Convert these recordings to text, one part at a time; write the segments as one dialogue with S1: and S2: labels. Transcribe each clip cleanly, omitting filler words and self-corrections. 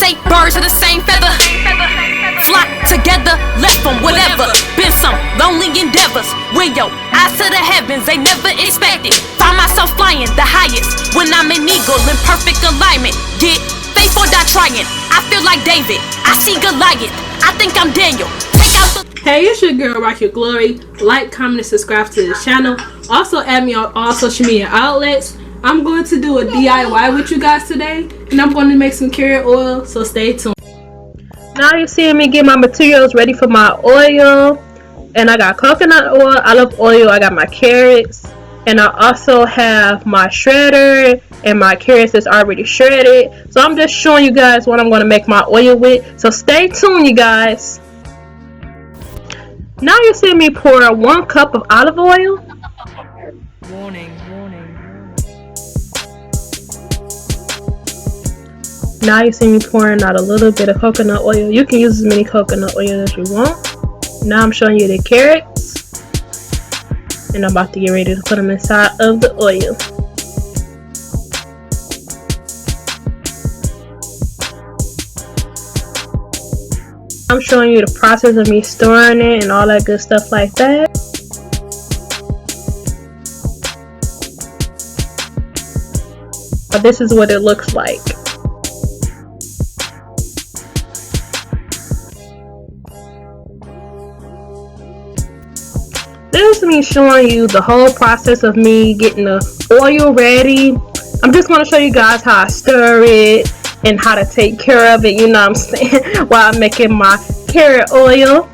S1: say birds of the same feather. Flock together, left from whatever. Been some lonely endeavors. With your eyes to the heavens, they never expected. Find myself flying the highest when I'm an eagle in perfect alignment. Get faith or die trying. I feel like David, I see Goliath. I think I'm Daniel. Take out the...
S2: Hey, it's your girl Rock Your Glory. Like, comment, and subscribe to the channel. Also add me on all social media outlets. I'm going to do a DIY with you guys today, and I'm going to make some carrot oil, so stay tuned. Now you're seeing me get my materials ready for my oil, and I got coconut oil, olive oil, I got my carrots, and I also have my shredder and my carrots that's already shredded. So I'm just showing you guys what I'm going to make my oil with, so stay tuned, you guys. Now you're seeing me pour 1 cup of olive oil.
S3: Warning.
S2: Now you see me pouring out a little bit of coconut oil. You can use as many coconut oil as you want. Now I'm showing you the carrots. And I'm about to get ready to put them inside of the oil. I'm showing you the process of me storing it and all that good stuff like that. But this is what it looks like. This is me showing you the whole process of me getting the oil ready. I'm just going to show you guys how I stir it and how to take care of it, you know what I'm saying, while I'm making my carrot oil.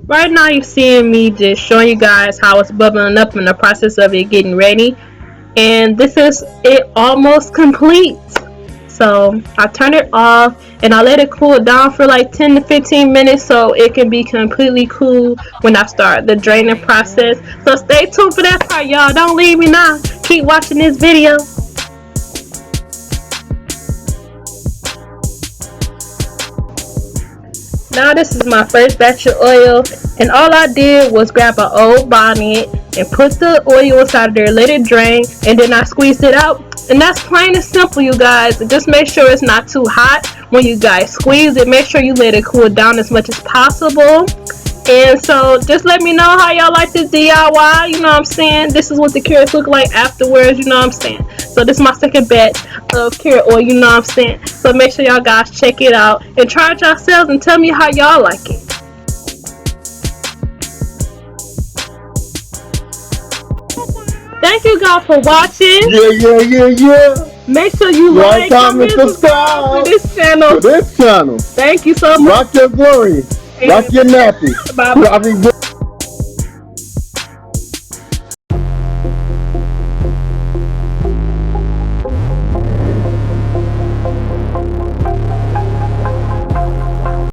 S2: Right now you're seeing me just showing you guys how it's bubbling up in the process of it getting ready. And this is it almost complete. So I turn it off and I let it cool down for like 10 to 15 minutes so it can be completely cool when I start the draining process. So stay tuned for that part, y'all. Don't leave me now. Keep watching this video. Now this is my first batch of oil, and all I did was grab an old bonnet and put the oil inside of there, let it drain, and then I squeezed it out. And that's plain and simple, you guys. Just make sure it's not too hot when you guys squeeze it. Make sure you let it cool down as much as possible. And so just let me know how y'all like this DIY, you know what I'm saying. This is what the carrots look like afterwards, you know what I'm saying. So this is my second batch of carrot oil, you know what I'm saying. So make sure y'all guys check it out and try it yourselves and tell me how y'all like it. Thank you guys for watching.
S4: Yeah.
S2: Make sure you like, comment, subscribe to this channel.
S4: Thank you so much.
S2: Rock Your Glory.
S4: Rock your nappy.
S2: Bye.